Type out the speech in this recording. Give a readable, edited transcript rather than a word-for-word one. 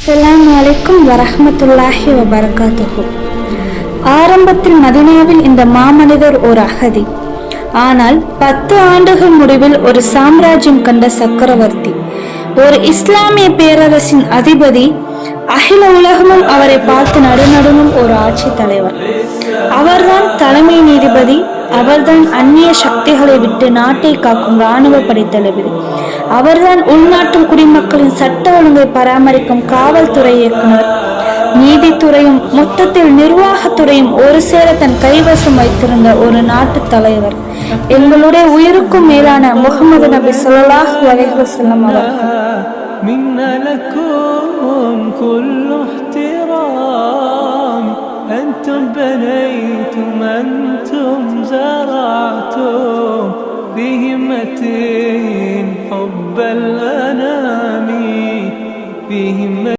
அஸ்ஸலாமு அலைக்கும் வரஹ்மத்துல்லாஹி வபரகாத்துஹு. ஆரம்பத்தில் மதீனாவில் இந்த மாமனிதர் ஒரு அகதி. ஆனால் 10 ஆண்டுகள் முடிவில் ஒரு சாம்ராஜ்யம் கண்ட சக்கரவர்த்தி, ஒரு இஸ்லாமிய பேரரசின் அதிபதி. அகில உலகமும் அவரை பார்த்து நடுநடுங்கும் ஒரு ஆட்சி தலைவர். அவர்தான் தலைமை நீதிபதி. அவர்தான் அந்நிய சக்திகளை விட்டு நாட்டை காக்கும் இராணுவ படை தளபதி. அவர்தான் உள்நாட்டு குடிமக்களின் சட்ட ஒழுங்கை பராமரிக்கும் காவல்துறை இயக்குனர். நீதித்துறையும் மொத்தத்தில் நிர்வாகத்துறையும் ஒரு சேர தன் கைவசம் வைத்திருந்த ஒரு நாட்டு தலைவர் எங்களுடைய உயிருக்கும் மேலான முகமது நபி ஸல்லல்லாஹு அலைஹி வஸல்லம் அவர்கள். أنتم بنيتم أنتم زرعتم في همة حب الأنام في همة